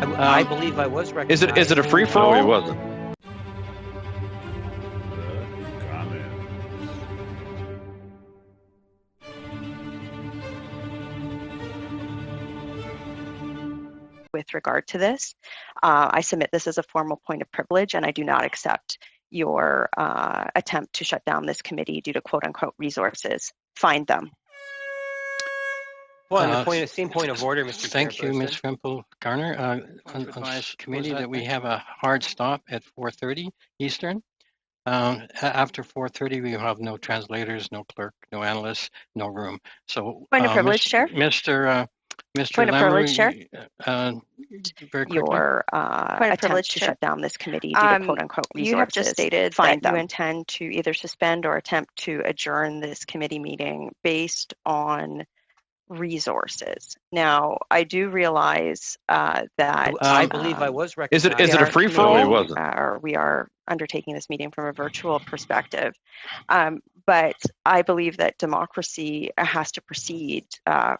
I believe I was recognized. Is it a free for all? No, he wasn't. With regard to this, I submit this as a formal point of privilege, and I do not accept your attempt to shut down this committee due to quote-unquote resources. Find them. Well, on the same point of order, Mr. Thank you, Ms. Rempel Garner. On this committee that we have a hard stop at 4:30 Eastern. After 4:30, we have no translators, no clerk, no analysts, no room. So, point of privilege, Chair. Mr. Point of privilege, Chair. Very quickly. Your attempt to shut down this committee due to quote-unquote resources. You have just stated that you intend to either suspend or attempt to adjourn this committee meeting based on resources. Now, I do realize that I believe I was recognized. Is it a free for all? No, he wasn't. Or we are undertaking this meeting from a virtual perspective. But I believe that democracy has to proceed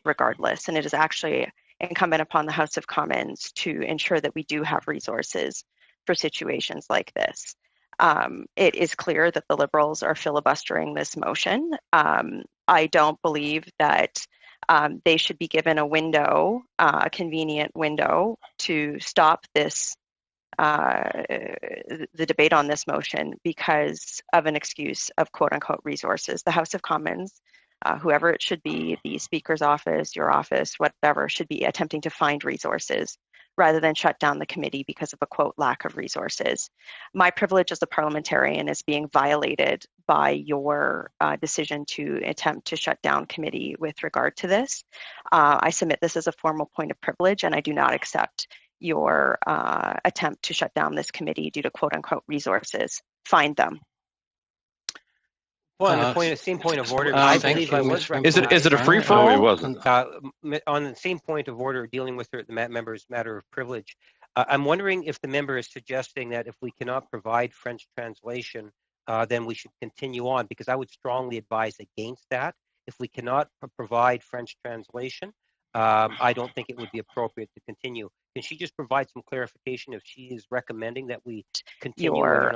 regardless, and it is actually incumbent upon the House of Commons to ensure that we do have resources for situations like this. It is clear that the Liberals are filibustering this motion. I don't believe that they should be given a window, a convenient window, to stop this, the debate on this motion because of an excuse of quote-unquote resources. The House of Commons, whoever it should be, the Speaker's office, your office, whatever, should be attempting to find resources rather than shut down the committee because of a quote lack of resources. My privilege as a parliamentarian is being violated by your decision to attempt to shut down committee with regard to this. I submit this as a formal point of privilege, and I do not accept your attempt to shut down this committee due to quote unquote resources. Find them. Well, on the same point of order, I believe I was recognized. Is it a free for all? No, he wasn't. On the same point of order, dealing with the member's matter of privilege, I'm wondering if the member is suggesting that if we cannot provide French translation, then we should continue on, because I would strongly advise against that. If we cannot provide French translation, I don't think it would be appropriate to continue. Can she just provide some clarification if she is recommending that we continue your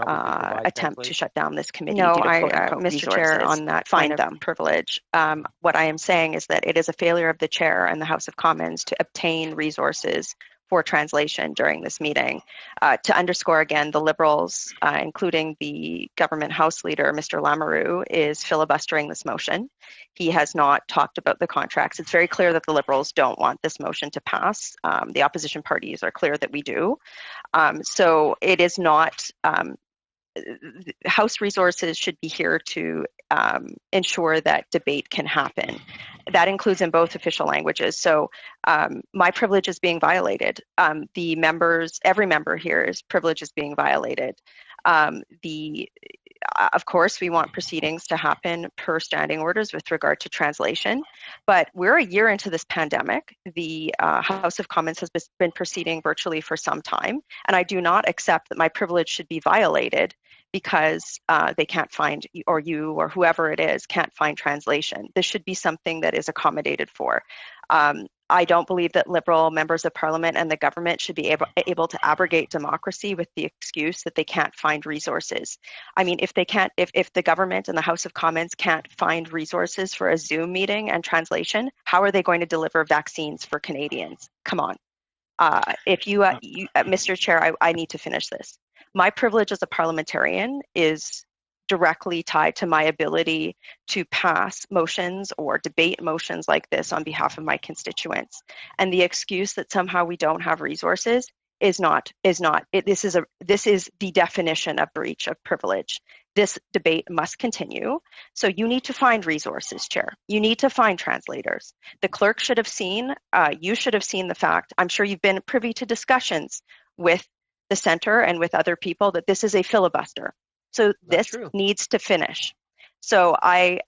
attempt to shut down this committee? No, Mr. Chair, on that find them privilege. What I am saying is that it is a failure of the chair and the House of Commons to obtain resources for translation during this meeting. To underscore again, the Liberals, including the government House leader, Mr. Lamoureux, is filibustering this motion. He has not talked about the contracts. It's very clear that the Liberals don't want this motion to pass. The opposition parties are clear that we do. So it is not, House resources should be here to ensure that debate can happen. That includes in both official languages. So my privilege is being violated. The members, every member here's privilege is being violated. Of course, we want proceedings to happen per standing orders with regard to translation, but we're a year into this pandemic. The House of Commons has been proceeding virtually for some time, and I do not accept that my privilege should be violated because they can't find, or you or whoever it is can't find translation. This should be something that is accommodated for. I don't believe that Liberal members of Parliament and the government should be able to abrogate democracy with the excuse that they can't find resources. I mean, if the government and the House of Commons can't find resources for a Zoom meeting and translation, how are they going to deliver vaccines for Canadians? Come on. Mr. Chair, I need to finish this. My privilege as a parliamentarian is directly tied to my ability to pass motions or debate motions like this on behalf of my constituents. And the excuse that somehow we don't have resources is not. This is the definition of breach of privilege. This debate must continue. So you need to find resources, Chair. You need to find translators. The clerk should have seen, you should have seen the fact, I'm sure you've been privy to discussions with the center and with other people, that this is a filibuster. So this needs to finish. So I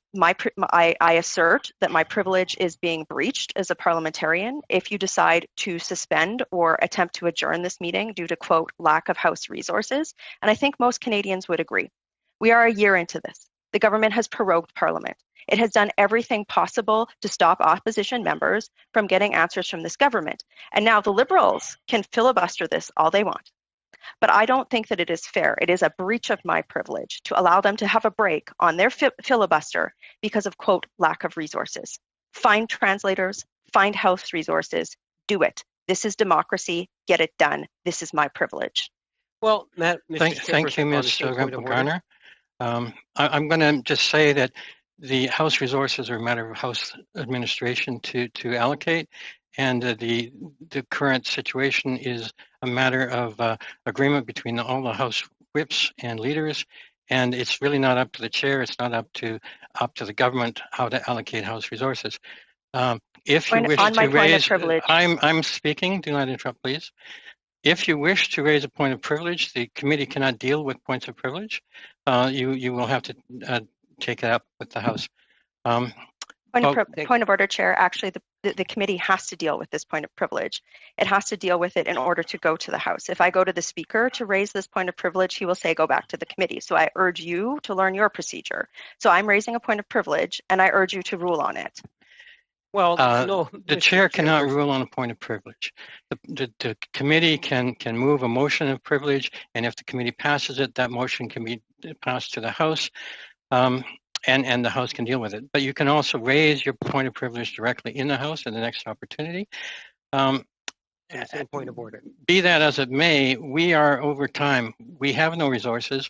assert that my privilege is being breached as a parliamentarian if you decide to suspend or attempt to adjourn this meeting due to, quote, lack of House resources. And I think most Canadians would agree. We are a year into this. The government has prorogued Parliament. It has done everything possible to stop opposition members from getting answers from this government. And now the Liberals can filibuster this all they want. But I don't think that it is fair. It is a breach of my privilege to allow them to have a break on their filibuster because of, quote, lack of resources. Find translators, find House resources, do it. This is democracy. Get it done. This is my privilege. Well, Matt, thank you, Ms. Rempel-Garner. I'm going to just say that the House resources are a matter of House administration to allocate, and the current situation is a matter of agreement between all the House whips and leaders, and it's really not up to the chair. It's not up to the government how to allocate House resources. If you wish to raise, I'm speaking. Do not interrupt, please. If you wish to raise a point of privilege, the committee cannot deal with points of privilege. You will have to take it up with the House. Point of order, Chair. Actually, the committee has to deal with this point of privilege. It has to deal with it in order to go to the House. If I go to the Speaker to raise this point of privilege, he will say, go back to the committee. So I urge you to learn your procedure. So I'm raising a point of privilege, and I urge you to rule on it. Well, no, the chair cannot rule on a point of privilege. The committee can move a motion of privilege, and if the committee passes it, that motion can be passed to the House, and the House can deal with it. But you can also raise your point of privilege directly in the House at the next opportunity. Same point of order. Be that as it may, we are over time. We have no resources.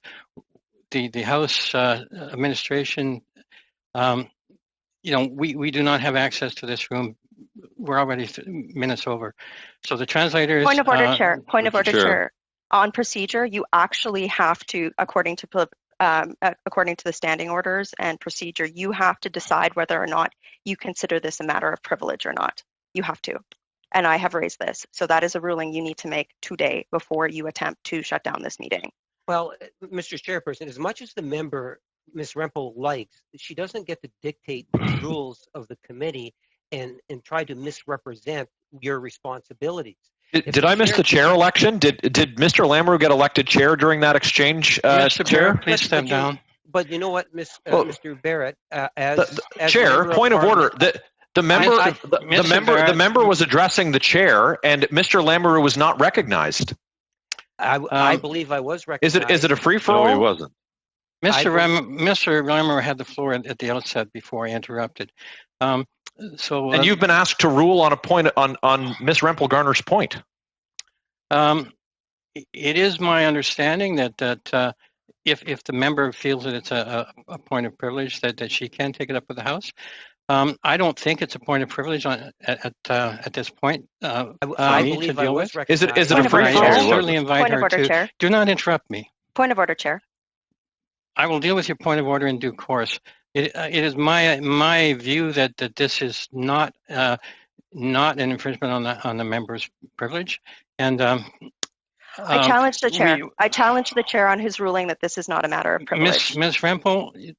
The House administration. We do not have access to this room. We're already minutes over. So the translators... Point of order, Chair. Point of order, Chair. On procedure, you actually have to, according to the standing orders and procedure, you have to decide whether or not you consider this a matter of privilege or not. You have to. And I have raised this. So that is a ruling you need to make today before you attempt to shut down this meeting. Well, Mr. Chairperson, as much as the member Ms. Rempel likes, she doesn't get to dictate the rules of the committee and try to misrepresent your responsibilities. Did I miss the chair election? Did Mr. Lamoureux get elected chair during that exchange? Mr. Chair, please step down. But you know what, Mr. Barrett, as Chair, point of order. The member was addressing the chair, and Mr. Lamoureux was not recognized. I believe I was recognized. Is it a free for all? No, he wasn't. Mr. Lamoureux had the floor at the outset before I interrupted. And you've been asked to rule on a point on Ms. Rempel-Garner's point. It is my understanding that if the member feels that it's a point of privilege, that she can take it up with the House. I don't think it's a point of privilege at this point. I believe I was recognized. Is it a free for all? I certainly invite her to. Chair. Do not interrupt me. Point of order, Chair. I will deal with your point of order in due course. It is my view that this is not an infringement on the member's privilege, and I challenge the chair. I challenge the chair on his ruling that this is not a matter of privilege. Ms. Rempel,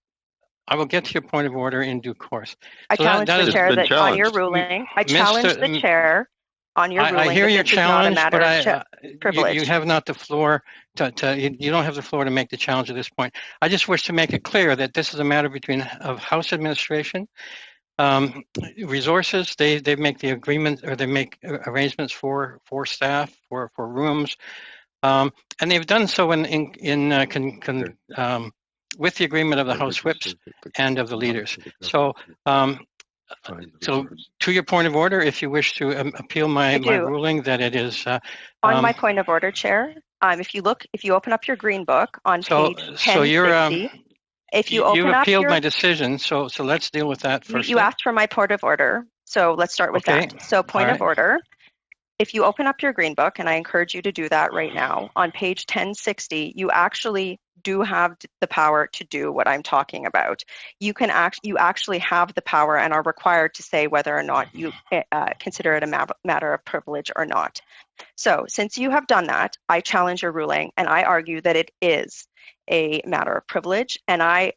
I will get to your point of order in due course. I challenge the chair that on your ruling. I challenge the chair on your ruling. I hear your challenge, but privilege. You have not the floor you don't have the floor to make the challenge at this point. I just wish to make it clear that this is a matter of House administration. Resources, they make the agreement, or they make arrangements for staff, for rooms, and they've done so with the agreement of the House whips and of the leaders. So to your point of order, if you wish to appeal my ruling that it is on my point of order, Chair. If you open up your green book on page 1060, you've appealed my decision. So let's deal with that first. You asked for my point of order, so let's start with that. So point of order. If you open up your green book, and I encourage you to do that right now, on page 1060, you actually do have the power to do what I'm talking about. You actually have the power and are required to say whether or not you consider it a matter of privilege or not. So since you have done that, I challenge your ruling, and I argue that it is a matter of privilege, and I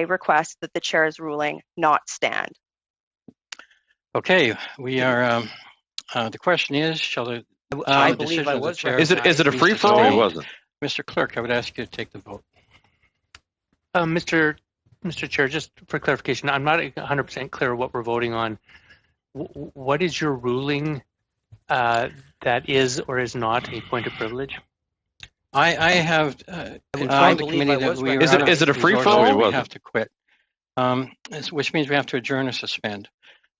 request that the chair's ruling not stand. Okay, we are. The question is, I believe I was. Is it a free for all? No, he wasn't. Mr. Clerk, I would ask you to take the vote. Mr. Mr. Chair, just for clarification, I'm not 100% clear what we're voting on. What is your ruling that is or is not a point of privilege? I have informed the committee that we are is it a free for all? We have to quit, which means we have to adjourn or suspend.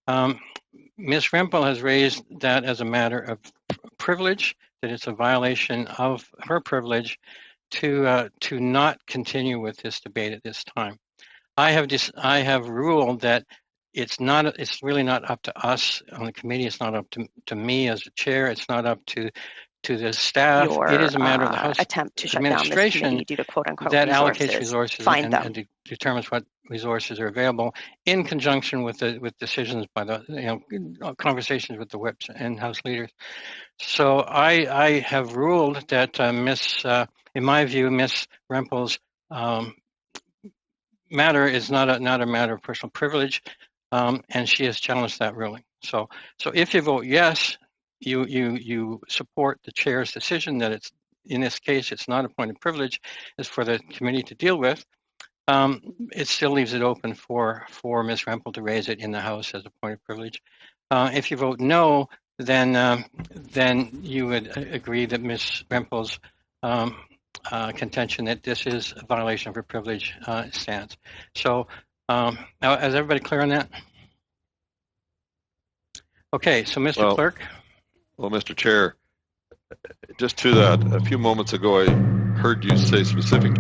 Ms. Rempel has raised that as a matter of privilege, that it's a violation of her privilege to not continue with this debate at this time. I have ruled that it's really not up to us on the committee. It's not up to me as the chair. It's not up to the staff. It is a matter of the House attempt to shut down this committee due to quote unquote that resources. Allocates resources and determines what resources are available in conjunction with decisions by the conversations with the whips and House leaders. So I have ruled that in my view, Ms. Rempel's matter is not a matter of personal privilege, and she has challenged that ruling. So if you vote yes, you support the chair's decision that it's, in this case, it's not a point of privilege, it's for the committee to deal with. It still leaves it open for Ms. Rempel to raise it in the House as a point of privilege. If you vote no, then you would agree that Ms. Rempel's contention that this is a violation of her privilege stands. So now, is everybody clear on that? Okay, so Mr. Clerk. Well, Mr. Chair, just to that, a few moments ago, I heard you say specific